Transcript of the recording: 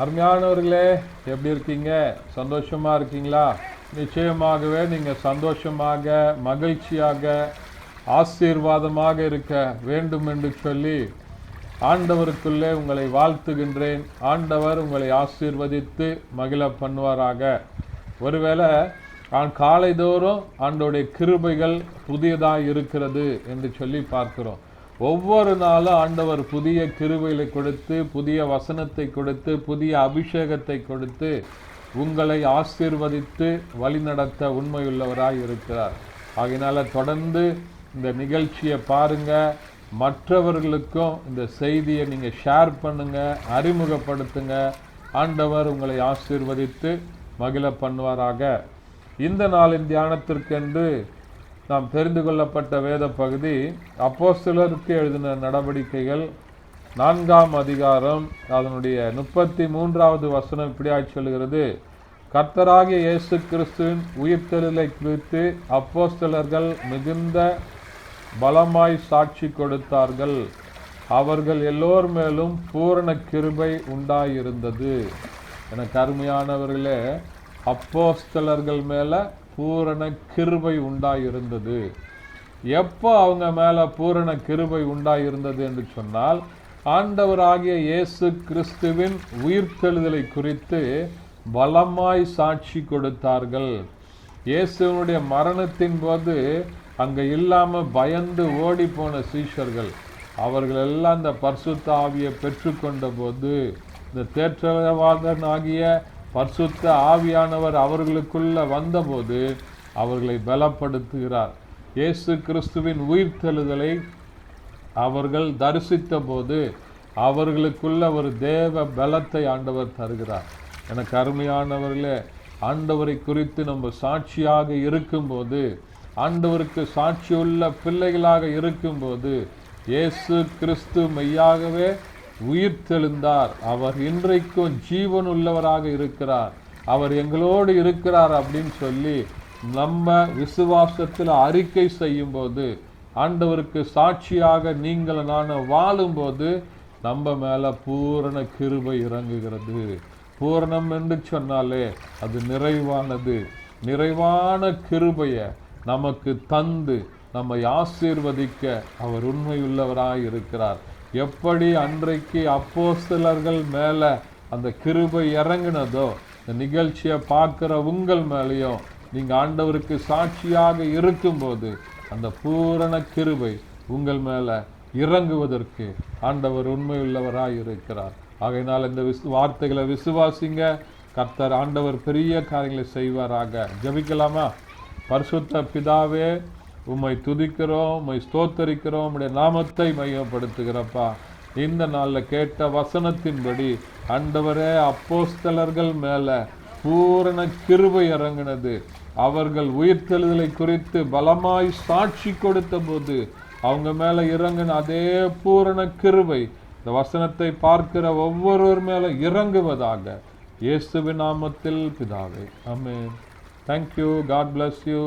அருமையானவர்களே, எப்படி இருக்கீங்க? சந்தோஷமா இருக்கீங்களா? நிச்சயமாகவே நீங்கள் சந்தோஷமாக, மகிழ்ச்சியாக, ஆசீர்வாதமாக இருக்க வேண்டும் என்று சொல்லி ஆண்டவருக்குள்ளே உங்களை வாழ்த்துகின்றேன். ஆண்டவர் உங்களை ஆசீர்வதித்து மகிழ பண்ணுவாராக. ஒருவேளை காலைதோறும் ஆண்டோடைய கிருபைகள் புதியதாக இருக்கிறது என்று சொல்லி பார்க்கிறோம். ஒவ்வொரு நாளும் ஆண்டவர் புதிய கிருபைகளை கொடுத்து, புதிய வசனத்தை கொடுத்து, புதிய அபிஷேகத்தை கொடுத்து உங்களை ஆசீர்வதித்து வழிநடத்த உண்மையுள்ளவராய் இருக்கிறார். ஆகையினால தொடர்ந்து இந்த நிகழ்ச்சியை பாருங்க, மற்றவர்களுக்கும் இந்த செய்தியை நீங்கள் ஷேர் பண்ணுங்க, அறிமுகப்படுத்துங்க. ஆண்டவர் உங்களை ஆசீர்வதித்து மகிழ பண்ணுவாராக. இந்த நாளின் தியானத்திற்கென்று நாம் தெரிந்து கொள்ளப்பட்ட வேத பகுதி அப்போஸ்தலருக்கு எழுதின நடவடிக்கைகள் 4ஆம் அதிகாரம் அதனுடைய 33வது வசனம் இப்படியாய் சொல்கிறது. கர்த்தராகிய இயேசு கிறிஸ்துவின் உயிர்த்தெழுதலை குறித்து அப்போஸ்தலர்கள் மிகுந்த பலமாய் சாட்சி கொடுத்தார்கள். அவர்கள் எல்லோர் மேலும் பூரண கிருபை உண்டாயிருந்தது. எனக்கு அருமையானவர்களே, அப்போஸ்தலர்கள் மேலே பூரண கிருபை உண்டாயிருந்தது. எப்போ அவங்க மேலே பூரண கிருபை உண்டாயிருந்தது என்று சொன்னால், ஆண்டவராகிய இயேசு கிறிஸ்துவின் உயிர்த்தெழுதலை குறித்து பலமாய் சாட்சி கொடுத்தார்கள். இயேசுவனுடைய மரணத்தின் போது அங்கே இல்லாமல் பயந்து ஓடி போன சீஷர்கள் அவர்கள் எல்லாம் இந்த பரிசுத்த ஆவியை பெற்றுக்கொண்ட போது, இந்த தேற்றவாதனாகிய பரிசுத்த ஆவியானவர் அவர்களுக்குள்ள வந்தபோது அவர்களை பலப்படுத்துகிறார். இயேசு கிறிஸ்துவின் உயிர்த்தெழுதலை அவர்கள் தரிசித்த போது அவர்களுக்குள்ள ஒரு தேவ பலத்தை ஆண்டவர் தருகிறார். எனக்கு அருமையானவர்களே, ஆண்டவரை குறித்து நம்ம சாட்சியாக இருக்கும்போது, ஆண்டவருக்கு சாட்சியுள்ள பிள்ளைகளாக இருக்கும்போது, இயேசு கிறிஸ்து மெய்யாகவே உயிர்த்தெழுந்தார், அவர் இன்றைக்கும் ஜீவன் உள்ளவராக இருக்கிறார், அவர் எங்களோடு இருக்கிறார் அப்படின்னு சொல்லி நம்ம விசுவாசத்தில் அறிக்கை செய்யும் போது, ஆண்டவருக்கு சாட்சியாக நீங்கள் நான் வாழும்போது நம்ம மேலே பூரண கிருபை இறங்குகிறது. பூரணம் என்று சொன்னாலே அது நிறைவானது. நிறைவான கிருபையை நமக்கு தந்து நம்மை ஆசீர்வதிக்க அவர் உண்மையுள்ளவராய் இருக்கிறார். எப்படி அன்றைக்கு அப்போஸ்தலர்கள் மேலே அந்த கிருபை இறங்கினதோ, இந்த நிகழ்ச்சியை பார்க்குற உங்கள் மேலேயும் நீங்கள் ஆண்டவருக்கு சாட்சியாக இருக்கும்போது அந்த பூரண கிருபை உங்கள் மேலே இறங்குவதற்கு ஆண்டவர் உண்மையுள்ளவராய் இருக்கிறார். ஆகையினால் இந்த வார்த்தைகளை விசுவாசிங்க. கர்த்தர் ஆண்டவர் பெரிய காரியங்களை செய்வாராக. ஜெபிக்கலாமா? பரிசுத்த பிதாவே, உம்மை துதிக்கிறோம், உம்மை ஸ்தோத்தரிக்கிறோம், உம்முடைய நாமத்தை மையப்படுத்துகிறப்பா. இந்த நாளில் கேட்ட வசனத்தின்படி ஆண்டவரே, அப்போஸ்தலர்கள் மேலே பூரண கிருபை இறங்கினது. அவர்கள் உயிர்த்தெழுதலை குறித்து பலமாய் சாட்சி கொடுத்த போது அவங்க மேலே இறங்கின அதே பூரண கிருபை இந்த வசனத்தை பார்க்கிற ஒவ்வொருவர் மேலே இறங்குவதாக. இயேசுவின் நாமத்தில் பிதாவே, ஆமென். Thank you. God bless you.